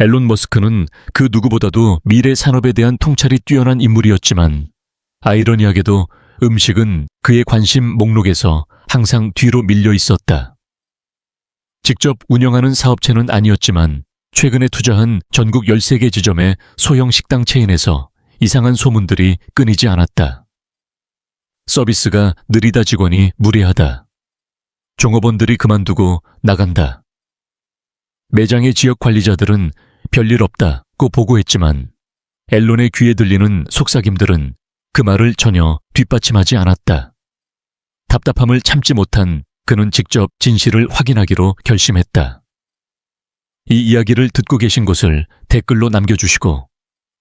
앨런 머스크는 그 누구보다도 미래 산업에 대한 통찰이 뛰어난 인물이었지만 아이러니하게도 음식은 그의 관심 목록에서 항상 뒤로 밀려 있었다. 직접 운영하는 사업체는 아니었지만 최근에 투자한 전국 13개 지점의 소형 식당 체인에서 이상한 소문들이 끊이지 않았다. 서비스가 느리다, 직원이 무례하다. 종업원들이 그만두고 나간다. 매장의 지역 관리자들은 별일 없다고 보고했지만 앨런의 귀에 들리는 속삭임들은 그 말을 전혀 뒷받침하지 않았다. 답답함을 참지 못한 그는 직접 진실을 확인하기로 결심했다. 이 이야기를 듣고 계신 곳을 댓글로 남겨주시고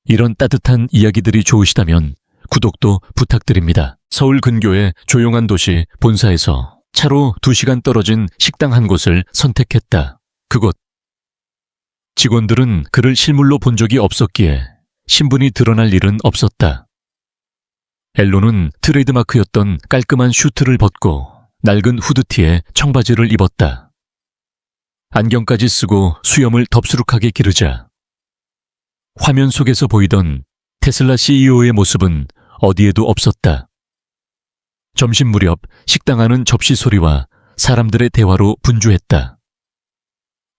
이런 따뜻한 이야기들이 좋으시다면 구독도 부탁드립니다. 서울 근교의 조용한 도시 본사에서 차로 2시간 떨어진 식당 한 곳을 선택했다. 그곳. 직원들은 그를 실물로 본 적이 없었기에 신분이 드러날 일은 없었다. 앨런은 트레이드마크였던 깔끔한 슈트를 벗고 낡은 후드티에 청바지를 입었다. 안경까지 쓰고 수염을 덥수룩하게 기르자 화면 속에서 보이던 테슬라 CEO의 모습은 어디에도 없었다. 점심 무렵 식당 안은 접시 소리와 사람들의 대화로 분주했다.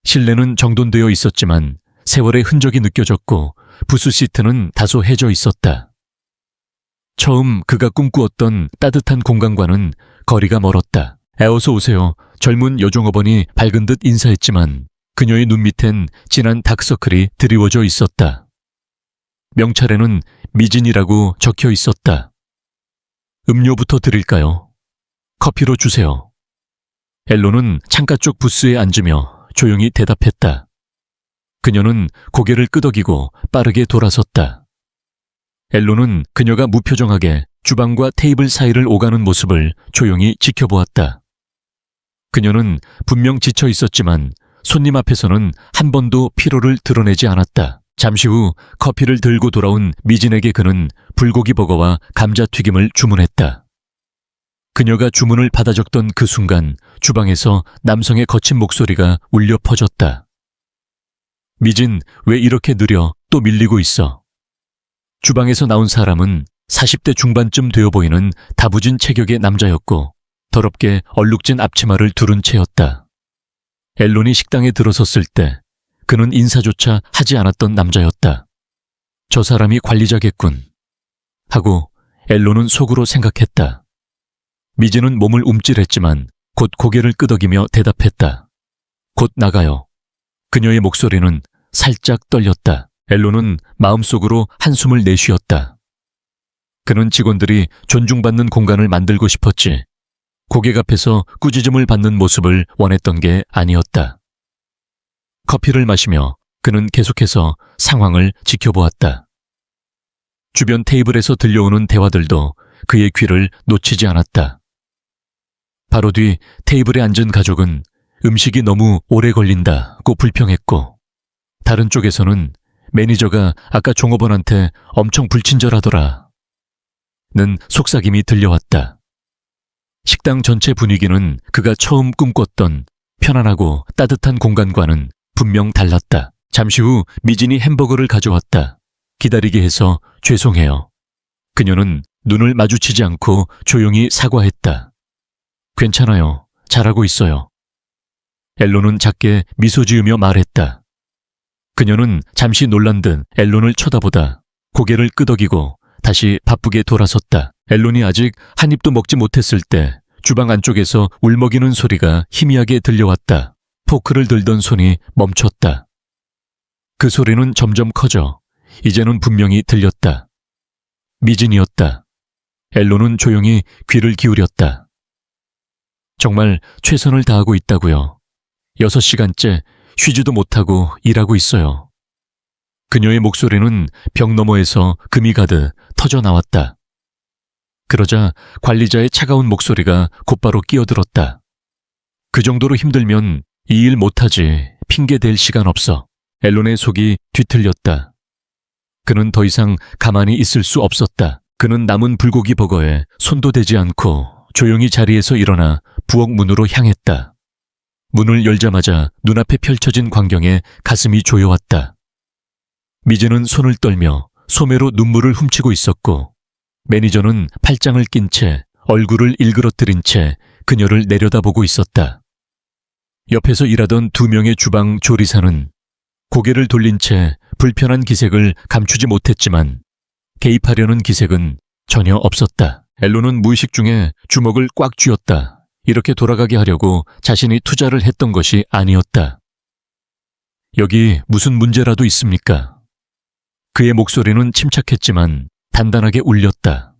실내는 정돈되어 있었지만 세월의 흔적이 느껴졌고 부스 시트는 다소 해져 있었다. 처음 그가 꿈꾸었던 따뜻한 공간과는 거리가 멀었다. 어서 오세요. 젊은 여종업원이 밝은 듯 인사했지만 그녀의 눈 밑엔 진한 다크서클이 드리워져 있었다. 명찰에는 미진이라고 적혀 있었다. 음료부터 드릴까요? 커피로 주세요. 앨런은 창가 쪽 부스에 앉으며 조용히 대답했다. 그녀는 고개를 끄덕이고 빠르게 돌아섰다. 앨런은 그녀가 무표정하게 주방과 테이블 사이를 오가는 모습을 조용히 지켜보았다. 그녀는 분명 지쳐 있었지만 손님 앞에서는 한 번도 피로를 드러내지 않았다. 잠시 후 커피를 들고 돌아온 미진에게 그는 불고기 버거와 감자튀김을 주문했다. 그녀가 주문을 받아 적던 그 순간 주방에서 남성의 거친 목소리가 울려 퍼졌다. 미진, 왜 이렇게 느려? 또 밀리고 있어. 주방에서 나온 사람은 40대 중반쯤 되어 보이는 다부진 체격의 남자였고 더럽게 얼룩진 앞치마를 두른 채였다. 앨런이 식당에 들어섰을 때 그는 인사조차 하지 않았던 남자였다. 저 사람이 관리자겠군 하고 앨런은 속으로 생각했다. 미진은 몸을 움찔했지만 곧 고개를 끄덕이며 대답했다. 곧 나가요. 그녀의 목소리는 살짝 떨렸다. 앨런은 마음속으로 한숨을 내쉬었다. 그는 직원들이 존중받는 공간을 만들고 싶었지 고객 앞에서 꾸짖음을 받는 모습을 원했던 게 아니었다. 커피를 마시며 그는 계속해서 상황을 지켜보았다. 주변 테이블에서 들려오는 대화들도 그의 귀를 놓치지 않았다. 바로 뒤 테이블에 앉은 가족은 음식이 너무 오래 걸린다고 불평했고 다른 쪽에서는 매니저가 아까 종업원한테 엄청 불친절하더라 는 속삭임이 들려왔다. 식당 전체 분위기는 그가 처음 꿈꿨던 편안하고 따뜻한 공간과는 분명 달랐다. 잠시 후 미진이 햄버거를 가져왔다. 기다리게 해서 죄송해요. 그녀는 눈을 마주치지 않고 조용히 사과했다. 괜찮아요. 잘하고 있어요. 앨런은 작게 미소 지으며 말했다. 그녀는 잠시 놀란 듯 앨런을 쳐다보다 고개를 끄덕이고 다시 바쁘게 돌아섰다. 앨런이 아직 한 입도 먹지 못했을 때 주방 안쪽에서 울먹이는 소리가 희미하게 들려왔다. 포크를 들던 손이 멈췄다. 그 소리는 점점 커져 이제는 분명히 들렸다. 미진이었다. 앨런은 조용히 귀를 기울였다. 정말 최선을 다하고 있다고요. 6시간째 쉬지도 못하고 일하고 있어요. 그녀의 목소리는 벽 너머에서 금이 가득 터져 나왔다. 그러자 관리자의 차가운 목소리가 곧바로 끼어들었다. 그 정도로 힘들면 이 일 못하지. 핑계 댈 시간 없어. 앨런의 속이 뒤틀렸다. 그는 더 이상 가만히 있을 수 없었다. 그는 남은 불고기 버거에 손도 대지 않고 조용히 자리에서 일어나 부엌 문으로 향했다. 문을 열자마자 눈앞에 펼쳐진 광경에 가슴이 조여왔다. 미진은 손을 떨며 소매로 눈물을 훔치고 있었고 매니저는 팔짱을 낀 채 얼굴을 일그러뜨린 채 그녀를 내려다보고 있었다. 옆에서 일하던 2명의 주방 조리사는 고개를 돌린 채 불편한 기색을 감추지 못했지만 개입하려는 기색은 전혀 없었다. 엘론은 무의식 중에 주먹을 꽉 쥐었다. 이렇게 돌아가게 하려고 자신이 투자를 했던 것이 아니었다. 여기 무슨 문제라도 있습니까? 그의 목소리는 침착했지만 단단하게 울렸다.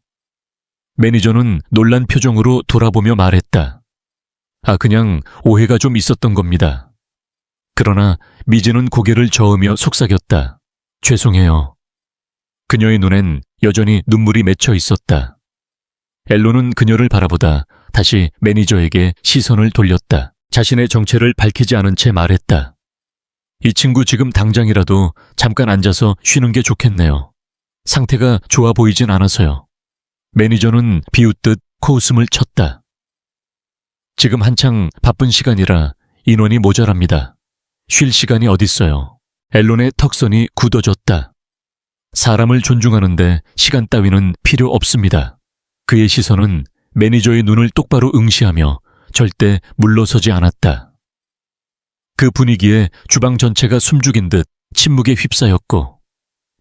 매니저는 놀란 표정으로 돌아보며 말했다. 그냥 오해가 좀 있었던 겁니다. 그러나 미진은 고개를 저으며 속삭였다. 죄송해요. 그녀의 눈엔 여전히 눈물이 맺혀 있었다. 엘론은 그녀를 바라보다 다시 매니저에게 시선을 돌렸다. 자신의 정체를 밝히지 않은 채 말했다. 이 친구 지금 당장이라도 잠깐 앉아서 쉬는 게 좋겠네요. 상태가 좋아 보이진 않아서요. 매니저는 비웃듯 코웃음을 쳤다. 지금 한창 바쁜 시간이라 인원이 모자랍니다. 쉴 시간이 어딨어요. 엘론의 턱선이 굳어졌다. 사람을 존중하는데 시간 따위는 필요 없습니다. 그의 시선은 매니저의 눈을 똑바로 응시하며 절대 물러서지 않았다. 그 분위기에 주방 전체가 숨죽인 듯 침묵에 휩싸였고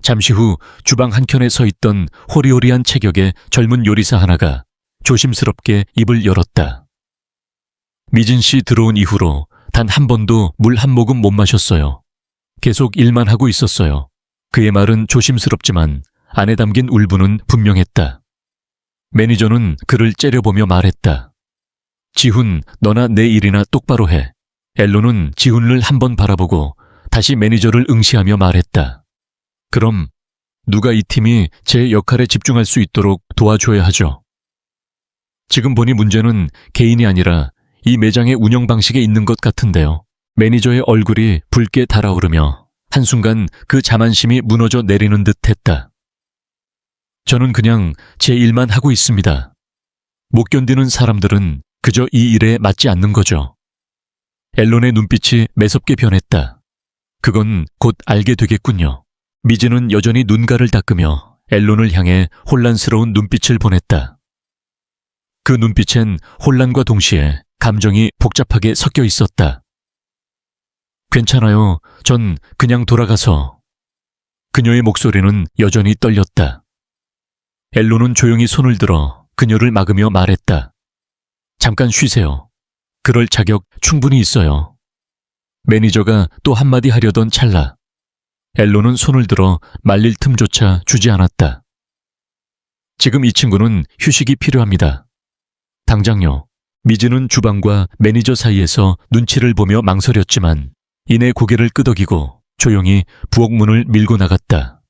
잠시 후 주방 한켠에 서 있던 호리호리한 체격의 젊은 요리사 하나가 조심스럽게 입을 열었다. 미진 씨 들어온 이후로 단 한 번도 물 한 모금 못 마셨어요. 계속 일만 하고 있었어요. 그의 말은 조심스럽지만 안에 담긴 울분은 분명했다. 매니저는 그를 째려보며 말했다. 지훈, 너나 내 일이나 똑바로 해. 엘론은 지훈을 한번 바라보고 다시 매니저를 응시하며 말했다. 그럼 누가 이 팀이 제 역할에 집중할 수 있도록 도와줘야 하죠. 지금 보니 문제는 개인이 아니라 이 매장의 운영 방식에 있는 것 같은데요. 매니저의 얼굴이 붉게 달아오르며 한순간 그 자만심이 무너져 내리는 듯 했다. 저는 그냥 제 일만 하고 있습니다. 못 견디는 사람들은 그저 이 일에 맞지 않는 거죠. 엘론의 눈빛이 매섭게 변했다. 그건 곧 알게 되겠군요. 미진은 여전히 눈가를 닦으며 엘론을 향해 혼란스러운 눈빛을 보냈다. 그 눈빛엔 혼란과 동시에 감정이 복잡하게 섞여 있었다. 괜찮아요. 전 그냥 돌아가서. 그녀의 목소리는 여전히 떨렸다. 엘론은 조용히 손을 들어 그녀를 막으며 말했다. 잠깐 쉬세요. 그럴 자격 충분히 있어요. 매니저가 또 한마디 하려던 찰나 엘론은 손을 들어 말릴 틈조차 주지 않았다. 지금 이 친구는 휴식이 필요합니다. 당장요. 미진은 주방과 매니저 사이에서 눈치를 보며 망설였지만 이내 고개를 끄덕이고 조용히 부엌 문을 밀고 나갔다.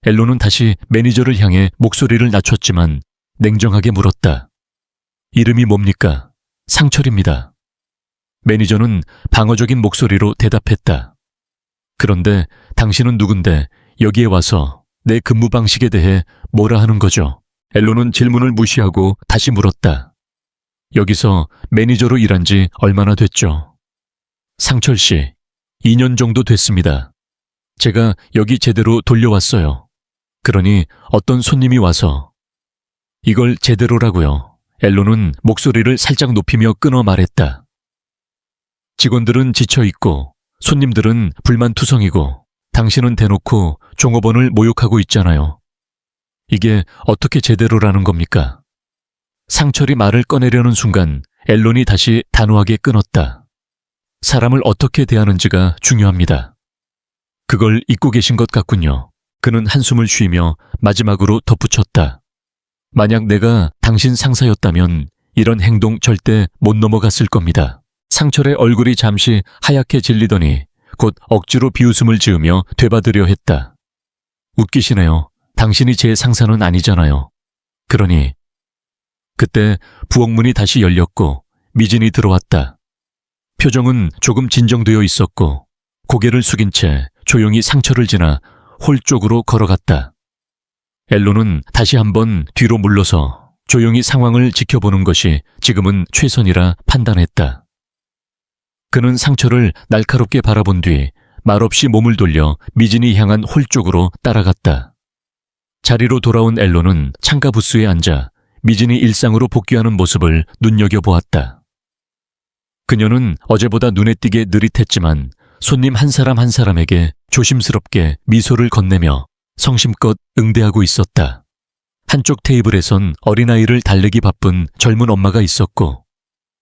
엘론은 다시 매니저를 향해 목소리를 낮췄지만 냉정하게 물었다. 이름이 뭡니까? 상철입니다. 매니저는 방어적인 목소리로 대답했다. 그런데 당신은 누군데 여기에 와서 내 근무 방식에 대해 뭐라 하는 거죠? 엘론은 질문을 무시하고 다시 물었다. 여기서 매니저로 일한 지 얼마나 됐죠? 상철 씨, 2년 정도 됐습니다. 제가 여기 제대로 돌려왔어요. 그러니 어떤 손님이 와서 이걸 제대로라고요. 엘론은 목소리를 살짝 높이며 끊어 말했다. 직원들은 지쳐있고 손님들은 불만투성이고 당신은 대놓고 종업원을 모욕하고 있잖아요. 이게 어떻게 제대로라는 겁니까? 상철이 말을 꺼내려는 순간 엘론이 다시 단호하게 끊었다. 사람을 어떻게 대하는지가 중요합니다. 그걸 잊고 계신 것 같군요. 그는 한숨을 쉬며 마지막으로 덧붙였다. 만약 내가 당신 상사였다면 이런 행동 절대 못 넘어갔을 겁니다. 상철의 얼굴이 잠시 하얗게 질리더니 곧 억지로 비웃음을 지으며 되받으려 했다. 웃기시네요. 당신이 제 상사는 아니잖아요. 그러니 그때 부엌문이 다시 열렸고 미진이 들어왔다. 표정은 조금 진정되어 있었고 고개를 숙인 채 조용히 상철을 지나 홀 쪽으로 걸어갔다. 엘론은 다시 한번 뒤로 물러서 조용히 상황을 지켜보는 것이 지금은 최선이라 판단했다. 그는 상철을 날카롭게 바라본 뒤 말없이 몸을 돌려 미진이 향한 홀 쪽으로 따라갔다. 자리로 돌아온 앨런은 창가 부스에 앉아 미진이 일상으로 복귀하는 모습을 눈여겨보았다. 그녀는 어제보다 눈에 띄게 느릿했지만 손님 한 사람 한 사람에게 조심스럽게 미소를 건네며 성심껏 응대하고 있었다. 한쪽 테이블에선 어린아이를 달래기 바쁜 젊은 엄마가 있었고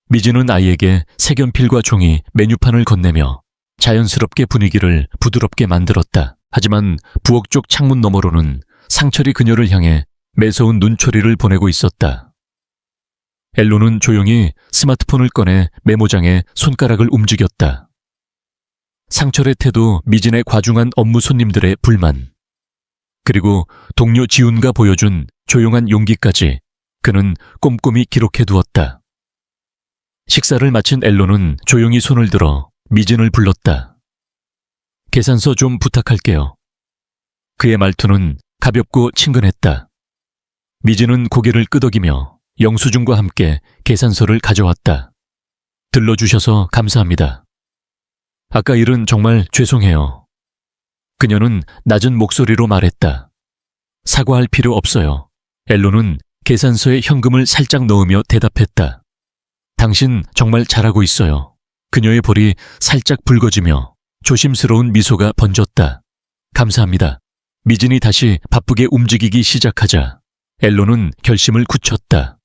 미진은 아이에게 색연필과 종이, 메뉴판을 건네며 자연스럽게 분위기를 부드럽게 만들었다. 하지만 부엌 쪽 창문 너머로는 상철이 그녀를 향해 매서운 눈초리를 보내고 있었다. 앨런은 조용히 스마트폰을 꺼내 메모장에 손가락을 움직였다. 상철의 태도, 미진의 과중한 업무 손님들의 불만, 그리고 동료 지훈가 보여준 조용한 용기까지 그는 꼼꼼히 기록해두었다. 식사를 마친 앨런은 조용히 손을 들어 미진을 불렀다. 계산서 좀 부탁할게요. 그의 말투는 가볍고 친근했다. 미진은 고개를 끄덕이며 영수증과 함께 계산서를 가져왔다. 들러주셔서 감사합니다. 아까 일은 정말 죄송해요. 그녀는 낮은 목소리로 말했다. 사과할 필요 없어요. 앨런은 계산서에 현금을 살짝 넣으며 대답했다. 당신 정말 잘하고 있어요. 그녀의 볼이 살짝 붉어지며 조심스러운 미소가 번졌다. 감사합니다. 미진이 다시 바쁘게 움직이기 시작하자 앨런은 결심을 굳혔다.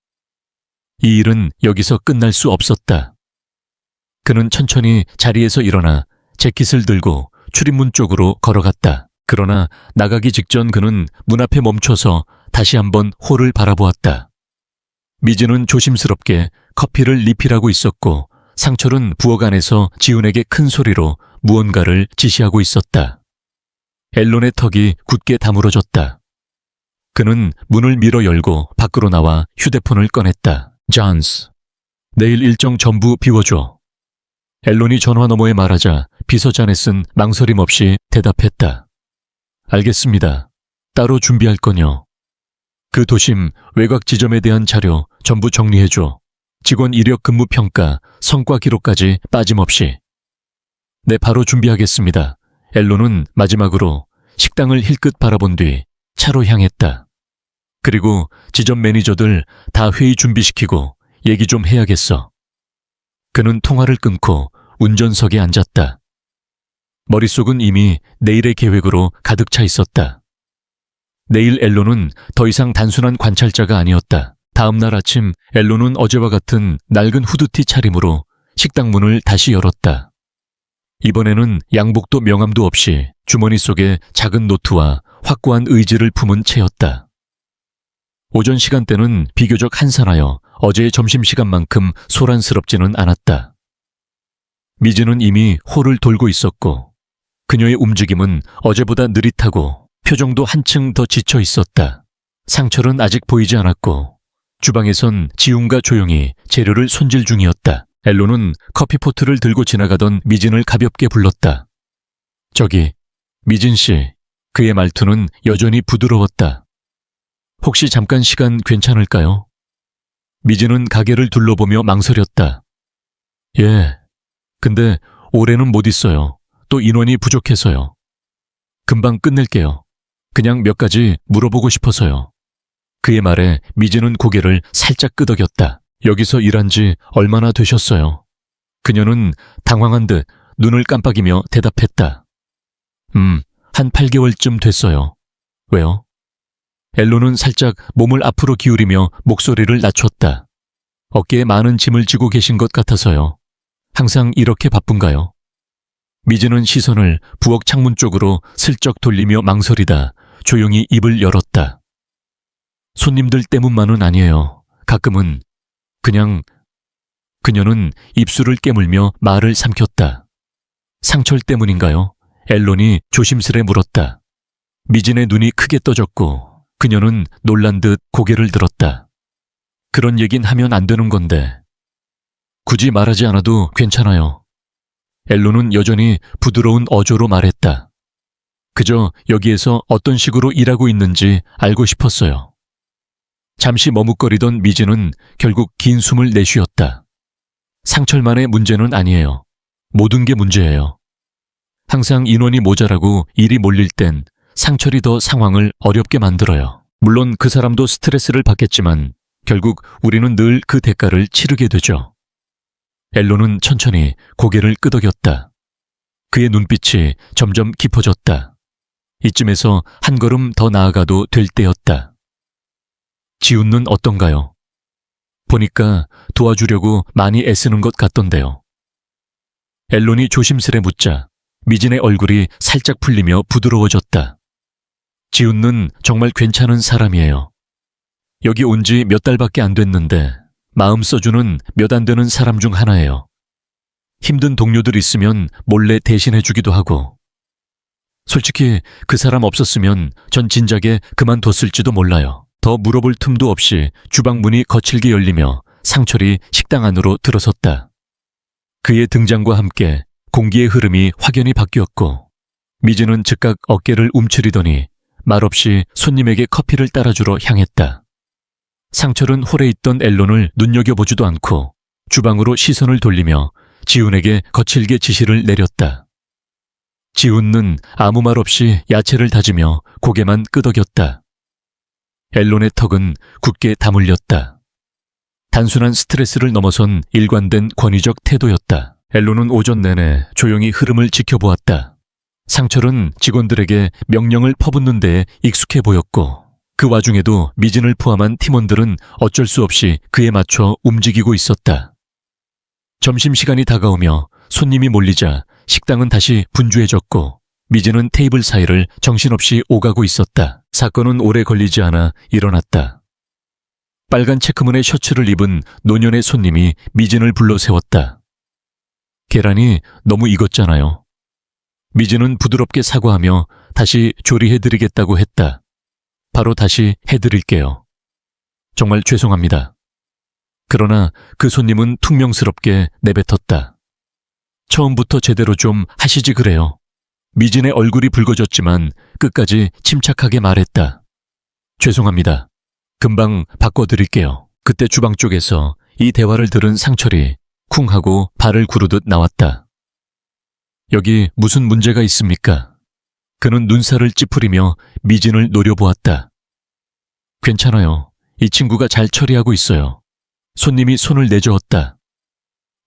이 일은 여기서 끝날 수 없었다. 그는 천천히 자리에서 일어나 재킷을 들고 출입문 쪽으로 걸어갔다. 그러나 나가기 직전 그는 문 앞에 멈춰서 다시 한번 홀을 바라보았다. 미진은 조심스럽게 커피를 리필하고 있었고 상철은 부엌 안에서 지훈에게 큰 소리로 무언가를 지시하고 있었다. 앨런의 턱이 굳게 다물어졌다. 그는 문을 밀어 열고 밖으로 나와 휴대폰을 꺼냈다. 존스, 내일 일정 전부 비워줘. 앨런이 전화 너머에 말하자 비서 자넷은 망설임 없이 대답했다. 알겠습니다. 따로 준비할 거뇨. 그 도심 외곽 지점에 대한 자료 전부 정리해줘. 직원 이력 근무 평가, 성과 기록까지 빠짐없이. 네, 바로 준비하겠습니다. 앨런은 마지막으로 식당을 힐끗 바라본 뒤 차로 향했다. 그리고 지점 매니저들 다 회의 준비시키고 얘기 좀 해야겠어. 그는 통화를 끊고 운전석에 앉았다. 머릿속은 이미 내일의 계획으로 가득 차 있었다. 내일 앨런은 더 이상 단순한 관찰자가 아니었다. 다음 날 아침 앨런은 어제와 같은 낡은 후드티 차림으로 식당 문을 다시 열었다. 이번에는 양복도 명함도 없이 주머니 속에 작은 노트와 확고한 의지를 품은 채였다. 오전 시간대는 비교적 한산하여 어제의 점심시간만큼 소란스럽지는 않았다. 미진은 이미 홀을 돌고 있었고 그녀의 움직임은 어제보다 느릿하고 표정도 한층 더 지쳐 있었다. 상철은 아직 보이지 않았고 주방에선 지훈과 조용히 재료를 손질 중이었다. 앨런은 커피포트를 들고 지나가던 미진을 가볍게 불렀다. 저기, 미진 씨. 그의 말투는 여전히 부드러웠다. 혹시 잠깐 시간 괜찮을까요? 미진은 가게를 둘러보며 망설였다. 예, 근데 올해는 못 있어요. 또 인원이 부족해서요. 금방 끝낼게요. 그냥 몇 가지 물어보고 싶어서요. 그의 말에 미진은 고개를 살짝 끄덕였다. 여기서 일한 지 얼마나 되셨어요? 그녀는 당황한 듯 눈을 깜빡이며 대답했다. 한 8개월쯤 됐어요. 왜요? 앨런은 살짝 몸을 앞으로 기울이며 목소리를 낮췄다. 어깨에 많은 짐을 지고 계신 것 같아서요. 항상 이렇게 바쁜가요? 미진은 시선을 부엌 창문 쪽으로 슬쩍 돌리며 망설이다 조용히 입을 열었다. 손님들 때문만은 아니에요. 가끔은 그냥... 그녀는 입술을 깨물며 말을 삼켰다. 상철 때문인가요? 앨런이 조심스레 물었다. 미진의 눈이 크게 떠졌고 그녀는 놀란 듯 고개를 들었다. 그런 얘긴 하면 안 되는 건데. 굳이 말하지 않아도 괜찮아요. 앨런은 여전히 부드러운 어조로 말했다. 그저 여기에서 어떤 식으로 일하고 있는지 알고 싶었어요. 잠시 머뭇거리던 미진은 결국 긴 숨을 내쉬었다. 상철만의 문제는 아니에요. 모든 게 문제예요. 항상 인원이 모자라고 일이 몰릴 땐 상철이 더 상황을 어렵게 만들어요. 물론 그 사람도 스트레스를 받겠지만 결국 우리는 늘 그 대가를 치르게 되죠. 엘론은 천천히 고개를 끄덕였다. 그의 눈빛이 점점 깊어졌다. 이쯤에서 한 걸음 더 나아가도 될 때였다. 지훈은 어떤가요? 보니까 도와주려고 많이 애쓰는 것 같던데요. 엘론이 조심스레 묻자 미진의 얼굴이 살짝 풀리며 부드러워졌다. 지훈은 정말 괜찮은 사람이에요. 여기 온 지 몇 달밖에 안 됐는데 마음 써주는 몇 안 되는 사람 중 하나예요. 힘든 동료들 있으면 몰래 대신해주기도 하고. 솔직히 그 사람 없었으면 전 진작에 그만뒀을지도 몰라요. 더 물어볼 틈도 없이 주방 문이 거칠게 열리며 상철이 식당 안으로 들어섰다. 그의 등장과 함께 공기의 흐름이 확연히 바뀌었고 미진은 즉각 어깨를 움츠리더니 말없이 손님에게 커피를 따라주러 향했다. 상철은 홀에 있던 앨런을 눈여겨보지도 않고 주방으로 시선을 돌리며 지훈에게 거칠게 지시를 내렸다. 지훈은 아무 말 없이 야채를 다지며 고개만 끄덕였다. 앨런의 턱은 굳게 다물렸다. 단순한 스트레스를 넘어선 일관된 권위적 태도였다. 앨런은 오전 내내 조용히 흐름을 지켜보았다. 상철은 직원들에게 명령을 퍼붓는 데에 익숙해 보였고 그 와중에도 미진을 포함한 팀원들은 어쩔 수 없이 그에 맞춰 움직이고 있었다. 점심시간이 다가오며 손님이 몰리자 식당은 다시 분주해졌고 미진은 테이블 사이를 정신없이 오가고 있었다. 사건은 오래 걸리지 않아 일어났다. 빨간 체크문의 셔츠를 입은 노년의 손님이 미진을 불러 세웠다. 계란이 너무 익었잖아요. 미진은 부드럽게 사과하며 다시 조리해드리겠다고 했다. 바로 다시 해드릴게요. 정말 죄송합니다. 그러나 그 손님은 퉁명스럽게 내뱉었다. 처음부터 제대로 좀 하시지 그래요. 미진의 얼굴이 붉어졌지만 끝까지 침착하게 말했다. 죄송합니다. 금방 바꿔드릴게요. 그때 주방 쪽에서 이 대화를 들은 상철이 쿵 하고 발을 구르듯 나왔다. 여기 무슨 문제가 있습니까? 그는 눈살을 찌푸리며 미진을 노려보았다. 괜찮아요. 이 친구가 잘 처리하고 있어요. 손님이 손을 내저었다.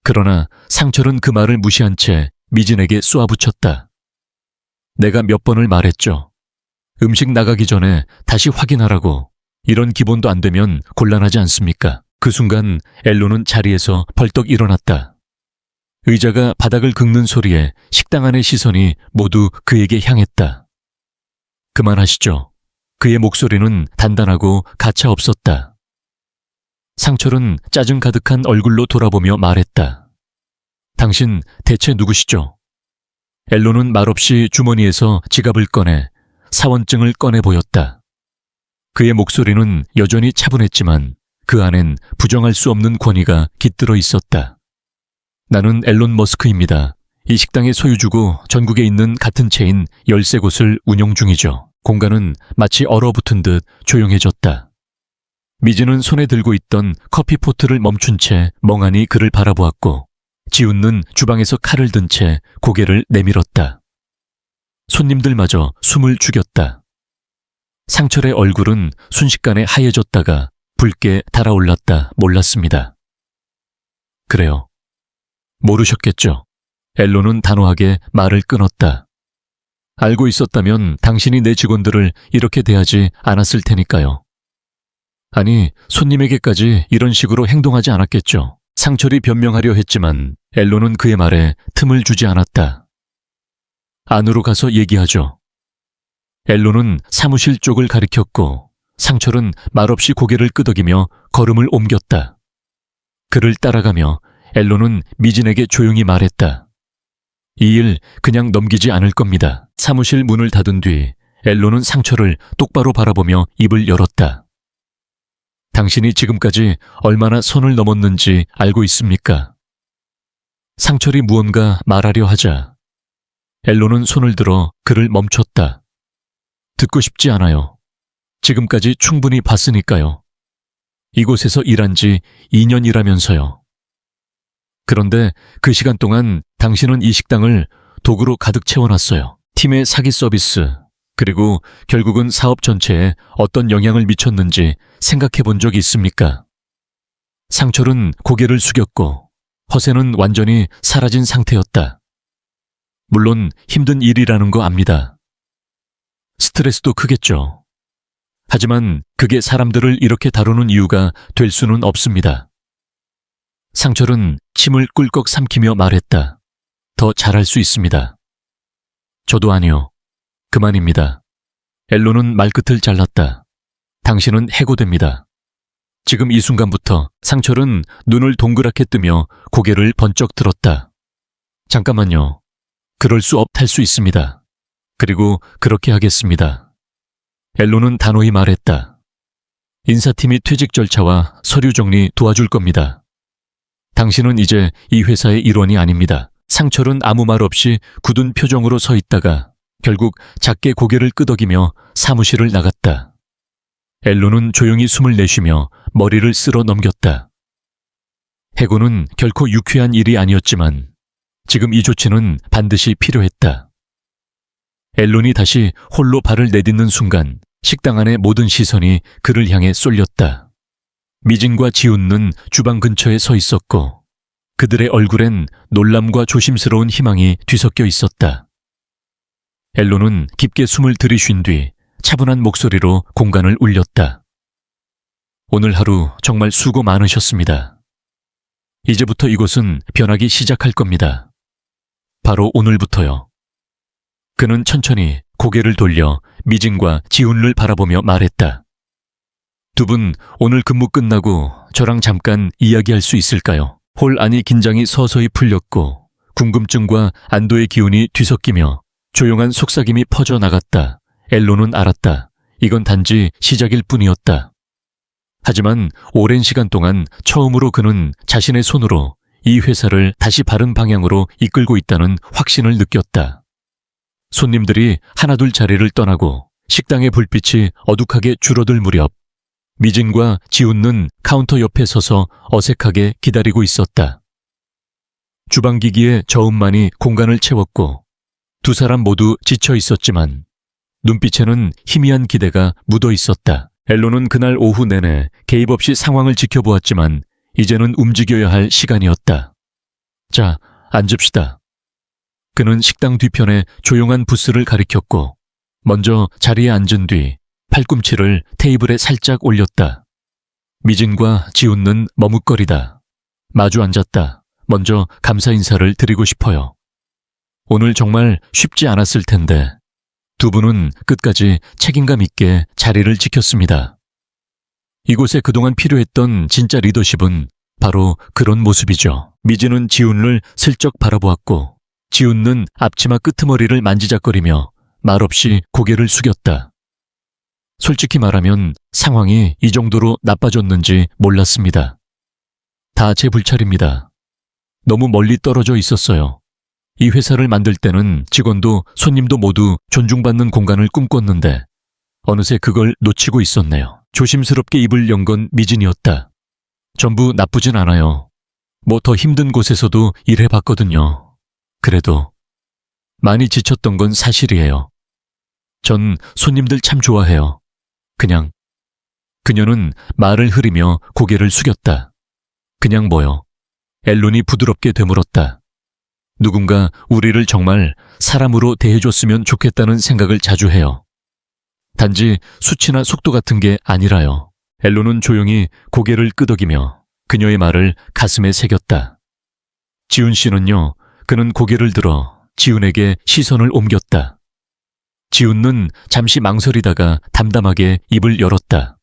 그러나 상철은 그 말을 무시한 채 미진에게 쏘아붙였다. 내가 몇 번을 말했죠. 음식 나가기 전에 다시 확인하라고. 이런 기본도 안 되면 곤란하지 않습니까? 그 순간 앨런은 자리에서 벌떡 일어났다. 의자가 바닥을 긁는 소리에 식당 안의 시선이 모두 그에게 향했다. 그만하시죠. 그의 목소리는 단단하고 가차 없었다. 상철은 짜증 가득한 얼굴로 돌아보며 말했다. 당신 대체 누구시죠? 앨런은 말없이 주머니에서 지갑을 꺼내 사원증을 꺼내 보였다. 그의 목소리는 여전히 차분했지만 그 안엔 부정할 수 없는 권위가 깃들어 있었다. 나는 앨런 머스크입니다. 이 식당의 소유주고 전국에 있는 같은 체인 13곳을 운영 중이죠. 공간은 마치 얼어붙은 듯 조용해졌다. 미진은 손에 들고 있던 커피 포트를 멈춘 채 멍하니 그를 바라보았고 지훈은 주방에서 칼을 든 채 고개를 내밀었다. 손님들마저 숨을 죽였다. 상철의 얼굴은 순식간에 하얘졌다가 붉게 달아올랐다 몰랐습니다. 그래요. 모르셨겠죠. 앨런은 단호하게 말을 끊었다. 알고 있었다면 당신이 내 직원들을 이렇게 대하지 않았을 테니까요. 아니, 손님에게까지 이런 식으로 행동하지 않았겠죠. 상철이 변명하려 했지만 앨런은 그의 말에 틈을 주지 않았다. 안으로 가서 얘기하죠. 앨런은 사무실 쪽을 가리켰고 상철은 말없이 고개를 끄덕이며 걸음을 옮겼다. 그를 따라가며 앨런은 미진에게 조용히 말했다. 이 일 그냥 넘기지 않을 겁니다. 사무실 문을 닫은 뒤 앨런은 상철을 똑바로 바라보며 입을 열었다. 당신이 지금까지 얼마나 선을 넘었는지 알고 있습니까? 상철이 무언가 말하려 하자 앨런은 손을 들어 그를 멈췄다. 듣고 싶지 않아요. 지금까지 충분히 봤으니까요. 이곳에서 일한 지 2년이라면서요. 그런데 그 시간 동안 당신은 이 식당을 도구로 가득 채워놨어요. 팀의 사기 서비스, 그리고 결국은 사업 전체에 어떤 영향을 미쳤는지 생각해 본 적이 있습니까? 상철은 고개를 숙였고 허세는 완전히 사라진 상태였다. 물론 힘든 일이라는 거 압니다. 스트레스도 크겠죠. 하지만 그게 사람들을 이렇게 다루는 이유가 될 수는 없습니다. 상철은 침을 꿀꺽 삼키며 말했다. 더 잘할 수 있습니다. 저도 아니요. 그만입니다. 엘론은 말끝을 잘랐다. 당신은 해고됩니다. 지금 이 순간부터. 상철은 눈을 동그랗게 뜨며 고개를 번쩍 들었다. 잠깐만요. 그럴 수 없할 수 있습니다. 그리고 그렇게 하겠습니다. 엘론은 단호히 말했다. 인사팀이 퇴직 절차와 서류 정리 도와줄 겁니다. 당신은 이제 이 회사의 일원이 아닙니다. 상철은 아무 말 없이 굳은 표정으로 서 있다가 결국 작게 고개를 끄덕이며 사무실을 나갔다. 엘론은 조용히 숨을 내쉬며 머리를 쓸어 넘겼다. 해고는 결코 유쾌한 일이 아니었지만 지금 이 조치는 반드시 필요했다. 엘론이 다시 홀로 발을 내딛는 순간 식당 안의 모든 시선이 그를 향해 쏠렸다. 미진과 지훈은 주방 근처에 서 있었고 그들의 얼굴엔 놀람과 조심스러운 희망이 뒤섞여 있었다. 엘론은 깊게 숨을 들이쉰 뒤 차분한 목소리로 공간을 울렸다. 오늘 하루 정말 수고 많으셨습니다. 이제부터 이곳은 변하기 시작할 겁니다. 바로 오늘부터요. 그는 천천히 고개를 돌려 미진과 지훈을 바라보며 말했다. 두 분 오늘 근무 끝나고 저랑 잠깐 이야기할 수 있을까요? 홀 안이 긴장이 서서히 풀렸고 궁금증과 안도의 기운이 뒤섞이며 조용한 속삭임이 퍼져나갔다. 엘론은 알았다. 이건 단지 시작일 뿐이었다. 하지만 오랜 시간 동안 처음으로 그는 자신의 손으로 이 회사를 다시 바른 방향으로 이끌고 있다는 확신을 느꼈다. 손님들이 하나둘 자리를 떠나고 식당의 불빛이 어둑하게 줄어들 무렵 미진과 지훈은 카운터 옆에 서서 어색하게 기다리고 있었다. 주방기기의 저음만이 공간을 채웠고 두 사람 모두 지쳐 있었지만 눈빛에는 희미한 기대가 묻어 있었다. 엘론은 그날 오후 내내 개입 없이 상황을 지켜보았지만 이제는 움직여야 할 시간이었다. 자, 앉읍시다. 그는 식당 뒤편에 조용한 부스를 가리켰고 먼저 자리에 앉은 뒤 팔꿈치를 테이블에 살짝 올렸다. 미진과 지훈은 머뭇거리다. 마주 앉았다. 먼저 감사 인사를 드리고 싶어요. 오늘 정말 쉽지 않았을 텐데 두 분은 끝까지 책임감 있게 자리를 지켰습니다. 이곳에 그동안 필요했던 진짜 리더십은 바로 그런 모습이죠. 미진은 지훈을 슬쩍 바라보았고 지훈은 앞치마 끄트머리를 만지작거리며 말없이 고개를 숙였다. 솔직히 말하면 상황이 이 정도로 나빠졌는지 몰랐습니다. 다 제 불찰입니다. 너무 멀리 떨어져 있었어요. 이 회사를 만들 때는 직원도 손님도 모두 존중받는 공간을 꿈꿨는데 어느새 그걸 놓치고 있었네요. 조심스럽게 입을 연 건 미진이었다. 전부 나쁘진 않아요. 뭐 더 힘든 곳에서도 일해봤거든요. 그래도 많이 지쳤던 건 사실이에요. 전 손님들 참 좋아해요. 그냥. 그녀는 말을 흐리며 고개를 숙였다. 그냥 뭐요? 엘론이 부드럽게 되물었다. 누군가 우리를 정말 사람으로 대해줬으면 좋겠다는 생각을 자주 해요. 단지 수치나 속도 같은 게 아니라요. 엘론은 조용히 고개를 끄덕이며 그녀의 말을 가슴에 새겼다. 지훈 씨는요? 그는 고개를 들어 지훈에게 시선을 옮겼다. 지훈은 잠시 망설이다가 담담하게 입을 열었다.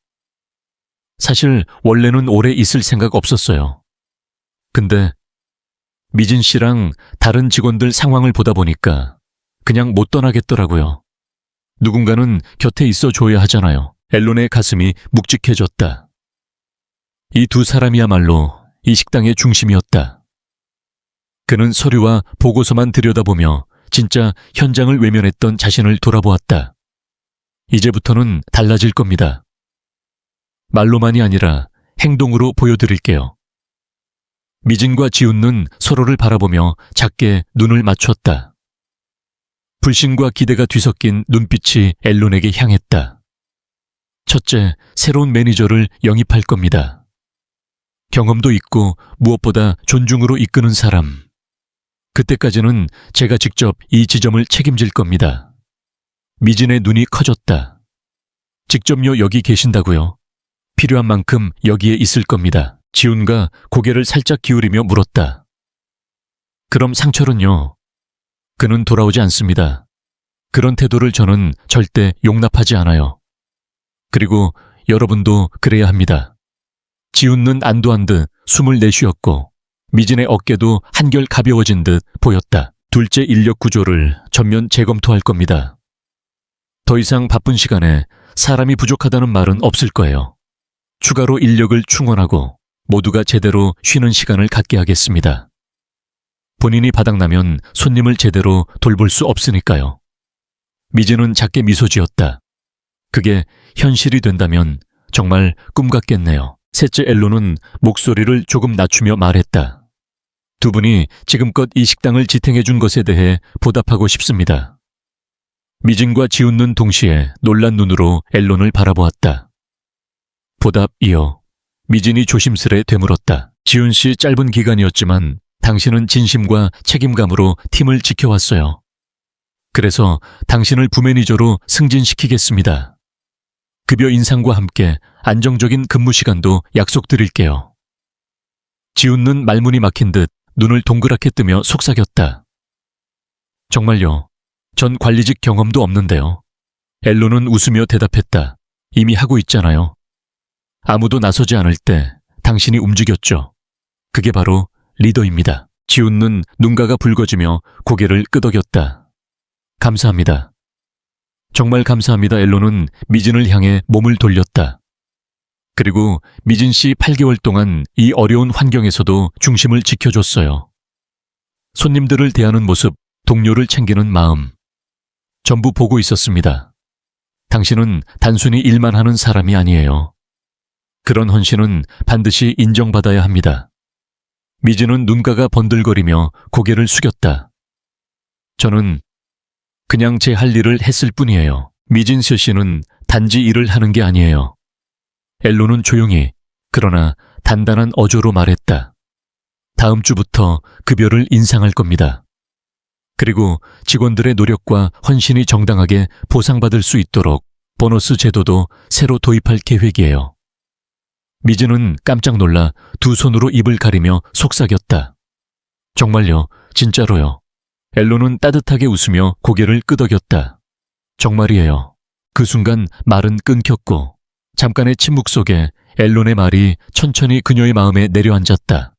사실 원래는 오래 있을 생각 없었어요. 근데 미진 씨랑 다른 직원들 상황을 보다 보니까 그냥 못 떠나겠더라고요. 누군가는 곁에 있어줘야 하잖아요. 엘론의 가슴이 묵직해졌다. 이 두 사람이야말로 이 식당의 중심이었다. 그는 서류와 보고서만 들여다보며 진짜 현장을 외면했던 자신을 돌아보았다. 이제부터는 달라질 겁니다. 말로만이 아니라 행동으로 보여드릴게요. 미진과 지훈은 서로를 바라보며 작게 눈을 맞췄다. 불신과 기대가 뒤섞인 눈빛이 앨런에게 향했다. 첫째, 새로운 매니저를 영입할 겁니다. 경험도 있고 무엇보다 존중으로 이끄는 사람. 그때까지는 제가 직접 이 지점을 책임질 겁니다. 미진의 눈이 커졌다. 직접요 여기 계신다고요? 필요한 만큼 여기에 있을 겁니다. 지훈과 고개를 살짝 기울이며 물었다. 그럼 상철은요? 그는 돌아오지 않습니다. 그런 태도를 저는 절대 용납하지 않아요. 그리고 여러분도 그래야 합니다. 지훈은 안도한 듯 숨을 내쉬었고 미진의 어깨도 한결 가벼워진 듯 보였다. 둘째 인력 구조를 전면 재검토할 겁니다. 더 이상 바쁜 시간에 사람이 부족하다는 말은 없을 거예요. 추가로 인력을 충원하고 모두가 제대로 쉬는 시간을 갖게 하겠습니다. 본인이 바닥나면 손님을 제대로 돌볼 수 없으니까요. 미진은 작게 미소 지었다. 그게 현실이 된다면 정말 꿈 같겠네요. 셋째 앨런은 목소리를 조금 낮추며 말했다. 두 분이 지금껏 이 식당을 지탱해 준 것에 대해 보답하고 싶습니다. 미진과 지훈는 동시에 놀란 눈으로 앨런을 바라보았다. 보답이요. 미진이 조심스레 되물었다. 지훈 씨 짧은 기간이었지만 당신은 진심과 책임감으로 팀을 지켜왔어요. 그래서 당신을 부매니저로 승진시키겠습니다. 급여 인상과 함께 안정적인 근무 시간도 약속드릴게요. 지훈는 말문이 막힌 듯 눈을 동그랗게 뜨며 속삭였다. 정말요. 전 관리직 경험도 없는데요. 앨런은 웃으며 대답했다. 이미 하고 있잖아요. 아무도 나서지 않을 때 당신이 움직였죠. 그게 바로 리더입니다. 지훈는 눈가가 붉어지며 고개를 끄덕였다. 감사합니다. 정말 감사합니다. 앨런은 미진을 향해 몸을 돌렸다. 그리고 미진 씨 8개월 동안 이 어려운 환경에서도 중심을 지켜줬어요. 손님들을 대하는 모습, 동료를 챙기는 마음. 전부 보고 있었습니다. 당신은 단순히 일만 하는 사람이 아니에요. 그런 헌신은 반드시 인정받아야 합니다. 미진은 눈가가 번들거리며 고개를 숙였다. 저는 그냥 제 할 일을 했을 뿐이에요. 미진세 씨는 단지 일을 하는 게 아니에요. 앨런은 조용히 그러나 단단한 어조로 말했다. 다음 주부터 급여를 인상할 겁니다. 그리고 직원들의 노력과 헌신이 정당하게 보상받을 수 있도록 보너스 제도도 새로 도입할 계획이에요. 미진은 깜짝 놀라 두 손으로 입을 가리며 속삭였다. 정말요, 진짜로요. 앨런은 따뜻하게 웃으며 고개를 끄덕였다. 정말이에요. 그 순간 말은 끊겼고 잠깐의 침묵 속에 앨런의 말이 천천히 그녀의 마음에 내려앉았다.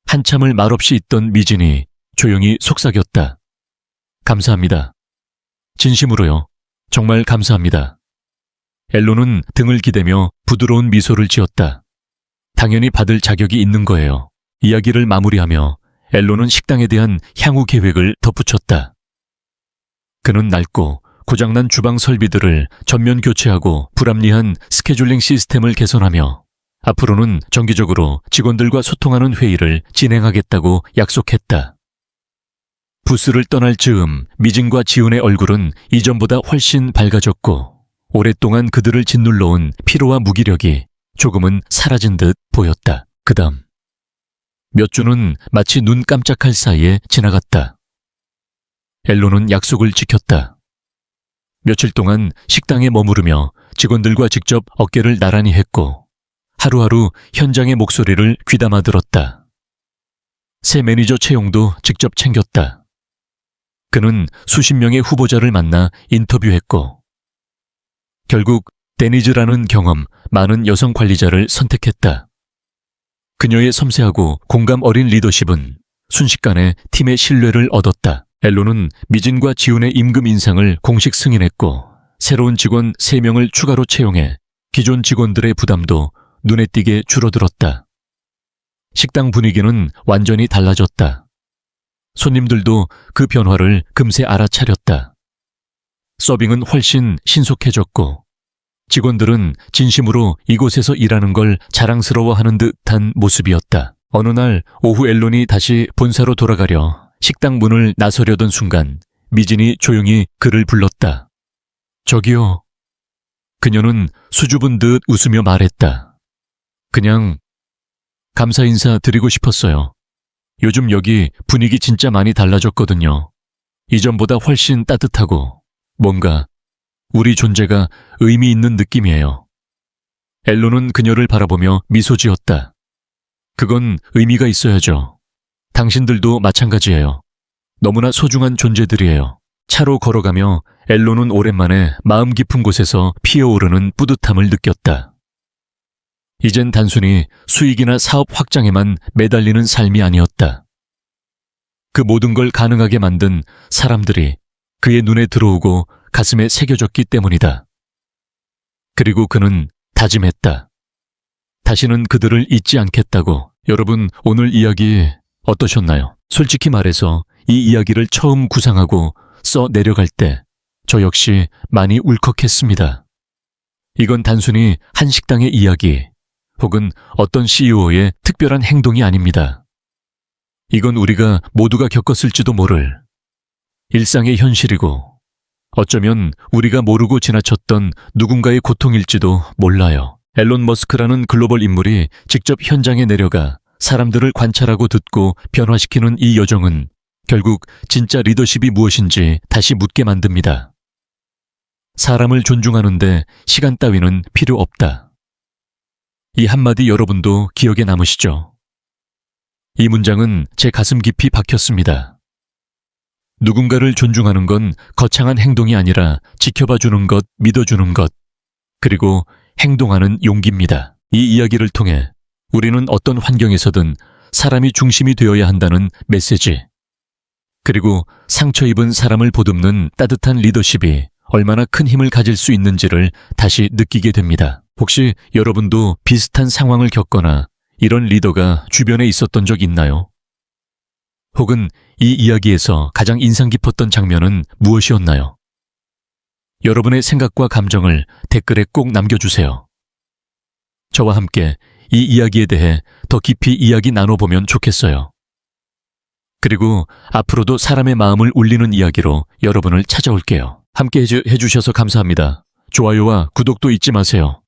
한참을 말없이 있던 미진이 조용히 속삭였다. 감사합니다. 진심으로요. 정말 감사합니다. 앨런은 등을 기대며 부드러운 미소를 지었다. 당연히 받을 자격이 있는 거예요. 이야기를 마무리하며 앨런은 식당에 대한 향후 계획을 덧붙였다. 그는 낡고 고장난 주방 설비들을 전면 교체하고 불합리한 스케줄링 시스템을 개선하며 앞으로는 정기적으로 직원들과 소통하는 회의를 진행하겠다고 약속했다. 부스를 떠날 즈음 미진과 지훈의 얼굴은 이전보다 훨씬 밝아졌고 오랫동안 그들을 짓눌러온 피로와 무기력이 조금은 사라진 듯 보였다. 그다음 몇 주는 마치 눈 깜짝할 사이에 지나갔다. 앨런은 약속을 지켰다. 며칠 동안 식당에 머무르며 직원들과 직접 어깨를 나란히 했고 하루하루 현장의 목소리를 귀담아 들었다. 새 매니저 채용도 직접 챙겼다. 그는 수십 명의 후보자를 만나 인터뷰했고 결국 데니즈라는 경험 많은 여성 관리자를 선택했다. 그녀의 섬세하고 공감 어린 리더십은 순식간에 팀의 신뢰를 얻었다. 앨런은 미진과 지훈의 임금 인상을 공식 승인했고 새로운 직원 3명을 추가로 채용해 기존 직원들의 부담도 눈에 띄게 줄어들었다. 식당 분위기는 완전히 달라졌다. 손님들도 그 변화를 금세 알아차렸다. 서빙은 훨씬 신속해졌고 직원들은 진심으로 이곳에서 일하는 걸 자랑스러워하는 듯한 모습이었다. 어느 날 오후 앨런이 다시 본사로 돌아가려 식당 문을 나서려던 순간 미진이 조용히 그를 불렀다. 저기요. 그녀는 수줍은 듯 웃으며 말했다. 그냥 감사 인사 드리고 싶었어요. 요즘 여기 분위기 진짜 많이 달라졌거든요. 이전보다 훨씬 따뜻하고 뭔가 우리 존재가 의미 있는 느낌이에요. 엘론은 그녀를 바라보며 미소 지었다. 그건 의미가 있어야죠. 당신들도 마찬가지예요. 너무나 소중한 존재들이에요. 차로 걸어가며 엘론은 오랜만에 마음 깊은 곳에서 피어오르는 뿌듯함을 느꼈다. 이젠 단순히 수익이나 사업 확장에만 매달리는 삶이 아니었다. 그 모든 걸 가능하게 만든 사람들이 그의 눈에 들어오고 가슴에 새겨졌기 때문이다. 그리고 그는 다짐했다. 다시는 그들을 잊지 않겠다고. 여러분, 오늘 이야기 어떠셨나요? 솔직히 말해서 이 이야기를 처음 구상하고 써 내려갈 때 저 역시 많이 울컥했습니다. 이건 단순히 한 식당의 이야기 혹은 어떤 CEO의 특별한 행동이 아닙니다. 이건 우리가 모두가 겪었을지도 모를 일상의 현실이고 어쩌면 우리가 모르고 지나쳤던 누군가의 고통일지도 몰라요. 앨런 머스크라는 글로벌 인물이 직접 현장에 내려가 사람들을 관찰하고 듣고 변화시키는 이 여정은 결국 진짜 리더십이 무엇인지 다시 묻게 만듭니다. 사람을 존중하는데 시간 따위는 필요 없다. 이 한마디 여러분도 기억에 남으시죠? 이 문장은 제 가슴 깊이 박혔습니다. 누군가를 존중하는 건 거창한 행동이 아니라 지켜봐주는 것, 믿어주는 것, 그리고 행동하는 용기입니다. 이 이야기를 통해 우리는 어떤 환경에서든 사람이 중심이 되어야 한다는 메시지, 그리고 상처 입은 사람을 보듬는 따뜻한 리더십이 얼마나 큰 힘을 가질 수 있는지를 다시 느끼게 됩니다. 혹시 여러분도 비슷한 상황을 겪거나 이런 리더가 주변에 있었던 적 있나요? 혹은 이 이야기에서 가장 인상 깊었던 장면은 무엇이었나요? 여러분의 생각과 감정을 댓글에 꼭 남겨주세요. 저와 함께 이 이야기에 대해 더 깊이 이야기 나눠보면 좋겠어요. 그리고 앞으로도 사람의 마음을 울리는 이야기로 여러분을 찾아올게요. 함께 해주셔서 감사합니다. 좋아요와 구독도 잊지 마세요.